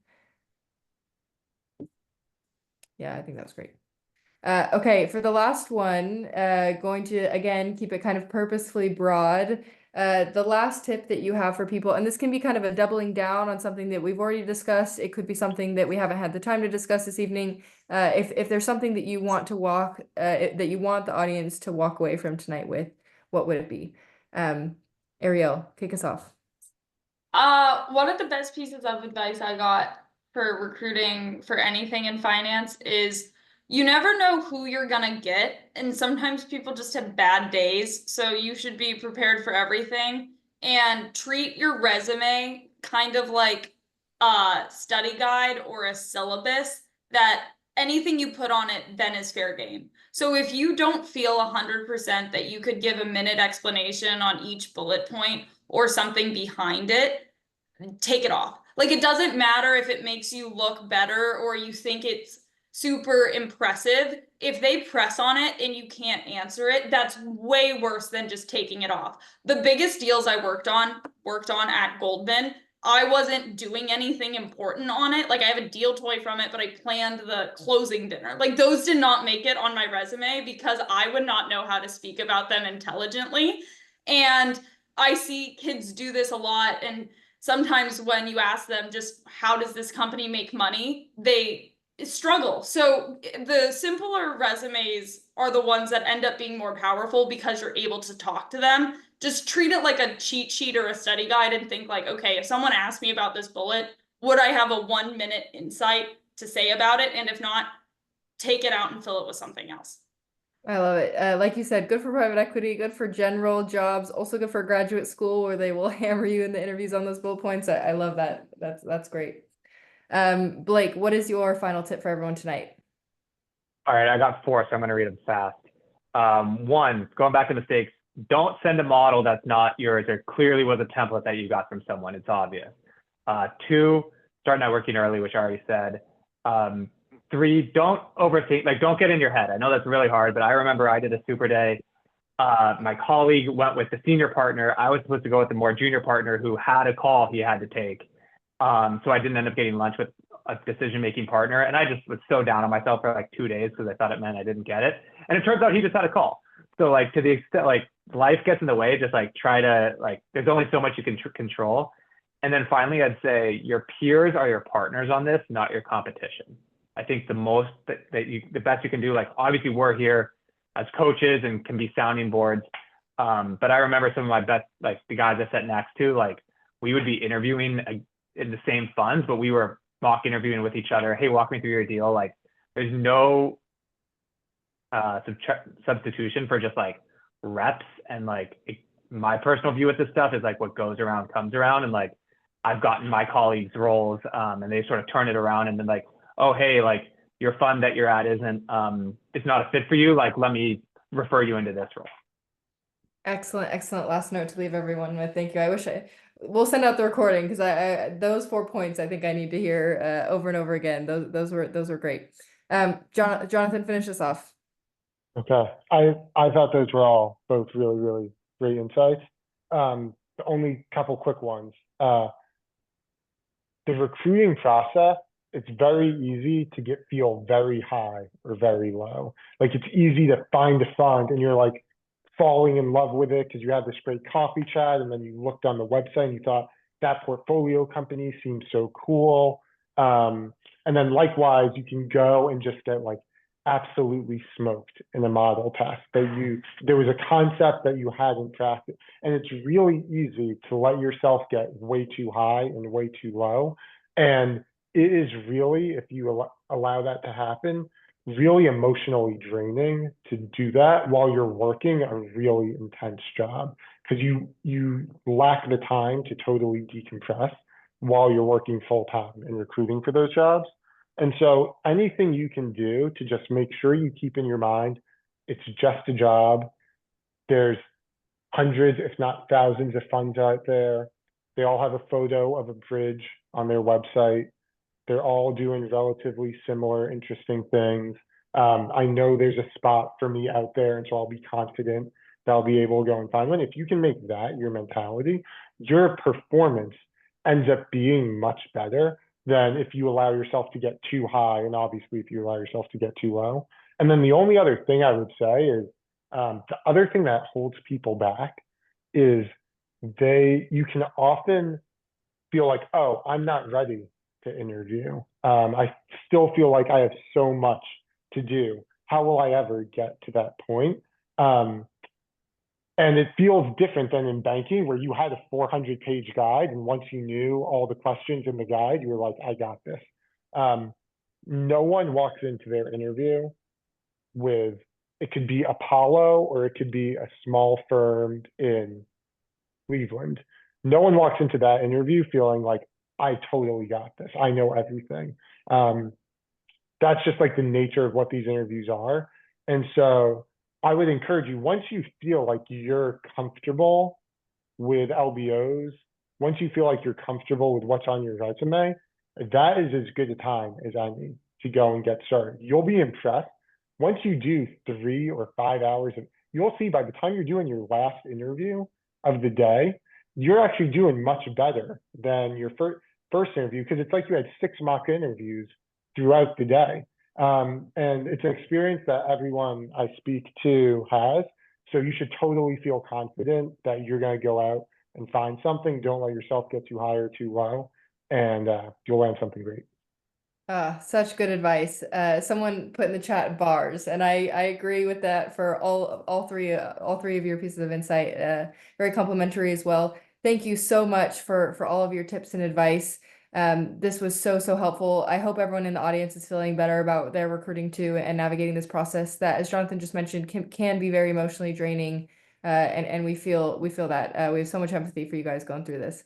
Yeah, I think that was great. Okay, for the last one, going to again keep it kind of purposefully broad. The last tip that you have for people, and this can be kind of a doubling down on something that we've already discussed. It could be something that we haven't had the time to discuss this evening. If there's something that you want to that you want the audience to walk away from tonight with, what would it be? Arielle, kick us off. One of the best pieces of advice I got for recruiting for anything in finance is you never know who you're gonna get, and sometimes people just have bad days, so you should be prepared for everything and treat your resume kind of like a study guide or a syllabus that anything you put on it then is fair game. So if you don't feel 100% that you could give a minute explanation on each bullet point or something behind it, take it off. Like, it doesn't matter if it makes you look better or you think it's super impressive. If they press on it and you can't answer it, that's way worse than just taking it off. The biggest deals I worked on at Goldman, I wasn't doing anything important on it. Like, I have a deal toy from it, but I planned the closing dinner. Like, those did not make it on my resume because I would not know how to speak about them intelligently. And I see kids do this a lot, and sometimes when you ask them just how does this company make money, they struggle. So the simpler resumes are the ones that end up being more powerful because you're able to talk to them. Just treat it like a cheat sheet or a study guide and think like, okay, if someone asked me about this bullet, would I have a 1-minute insight to say about it? And if not, take it out and fill it with something else. I love it. Like you said, good for private equity, good for general jobs, also good for graduate school where they will hammer you in the interviews on those bullet points. I love that. That's great. Blake, what is your final tip for everyone tonight? All right, I got 4, so I'm going to read them fast. 1, going back to mistakes, don't send a model that's not yours or clearly was a template that you got from someone. It's obvious. 2, start networking early, which I already said. 3, don't overthink, like don't get in your head. I know that's really hard, but I remember I did a super day. My colleague went with the senior partner. I was supposed to go with the more junior partner who had a call he had to take. So I didn't end up getting lunch with a decision-making partner. And I just was so down on myself for like 2 days because I thought it meant I didn't get it. And it turns out he just had a call. So like to the extent like life gets in the way, just like try to like, there's only so much you can control. And then finally, I'd say your peers are your partners on this, not your competition. I think the most the best you can do, like obviously we're here as coaches and can be sounding boards. But I remember some of my best, like the guys I sat next to, like we would be interviewing in the same funds, but we were mock interviewing with each other. Hey, walk me through your deal. Like there's no substitution for just like reps. And like my personal view with this stuff is like what goes around comes around. And like I've gotten my colleagues roles and they sort of turn it around and then like, oh, hey, like your fund that you're at isn't, it's not a fit for you. Like, let me refer you into this role. Excellent, excellent last note to leave everyone with. Thank you. We'll send out the recording because those 4 points I think I need to hear over and over again. Those were great. Jonathan, finish us off. Okay. I thought those were all both really, really great insights. The only couple quick ones. The recruiting process, it's very easy to feel very high or very low. Like it's easy to find a fund and you're like falling in love with it because you had this great coffee chat and then you looked on the website and you thought that portfolio company seems so cool. And then likewise, you can go and just get like absolutely smoked in a model test there was a concept that you hadn't practiced. And it's really easy to let yourself get way too high and way too low. And it is really, if you allow that to happen, really emotionally draining to do that while you're working a really intense job because you lack the time to totally decompress while you're working full time and recruiting for those jobs. And so anything you can do to just make sure you keep in your mind, it's just a job. There's hundreds, if not thousands of funds out there. They all have a photo of a bridge on their website. They're all doing relatively similar, interesting things. I know there's a spot for me out there, and so I'll be confident that I'll be able to go and find one. If you can make that your mentality, your performance ends up being much better than if you allow yourself to get too high, and obviously if you allow yourself to get too low. And then the only other thing I would say is the other thing that holds people back is you can often feel like, oh, I'm not ready to interview. I still feel like I have so much to do. How will I ever get to that point? And it feels different than in banking where you had a 400-page guide, and once you knew all the questions in the guide, you were like, I got this. No one walks into their interview with, it could be Apollo or it could be a small firm in Cleveland. No one walks into that interview feeling like, I totally got this. I know everything. That's just like the nature of what these interviews are. And so I would encourage you, once you feel like you're comfortable with LBOs, once you feel like you're comfortable with what's on your resume, that is as good a time as any to go and get started. You'll be impressed. Once you do 3 or 5 hours of, you'll see by the time you're doing your last interview of the day, you're actually doing much better than your first interview, because it's like you had 6 mock interviews throughout the day. And it's an experience that everyone I speak to has. So you should totally feel confident that you're going to go out and find something. Don't let yourself get too high or too low, and you'll land something great. Such good advice. Someone put in the chat bars, and I agree with that for all three of your pieces of insight. Very complimentary as well. Thank you so much for all of your tips and advice. This was so helpful. I hope everyone in the audience is feeling better about their recruiting too, and navigating this process that, as Jonathan just mentioned, can be very emotionally draining. And we feel that we have so much empathy for you guys going through this.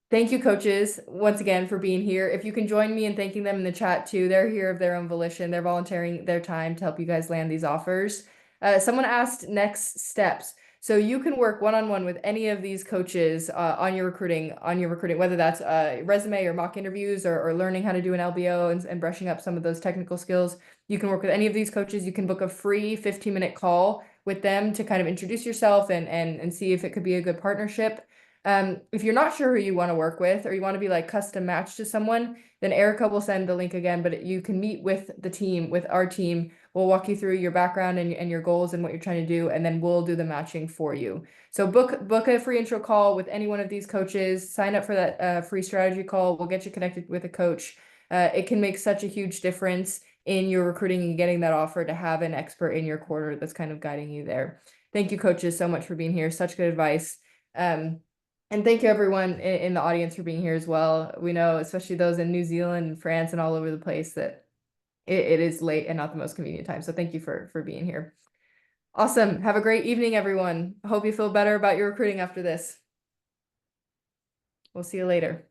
Thank you, coaches, once again for being here. If you can join me in thanking them in the chat too, they're here of their own volition. They're volunteering their time to help you guys land these offers. Someone asked next steps. So you can work one-on-one with any of these coaches on your recruiting, whether that's resume or mock interviews or learning how to do an LBO and brushing up some of those technical skills. You can work with any of these coaches. You can book a free 15-minute call with them to kind of introduce yourself and see if it could be a good partnership. If you're not sure who you want to work with, or you want to be like custom matched to someone, then Erica will send the link again, but you can meet with the team, with our team. We'll walk you through your background and your goals and what you're trying to do, and then we'll do the matching for you. So book a free intro call with any one of these coaches, sign up for that free strategy call. We'll get you connected with a coach. It can make such a huge difference in your recruiting and getting that offer to have an expert in your corner that's kind of guiding you there. Thank you, coaches, so much for being here. Such good advice. And thank you everyone in the audience for being here as well. We know, especially those in New Zealand and France and all over the place, that it is late and not the most convenient time. So thank you for being here. Awesome. Have a great evening, everyone. I hope you feel better about your recruiting after this. We'll see you later.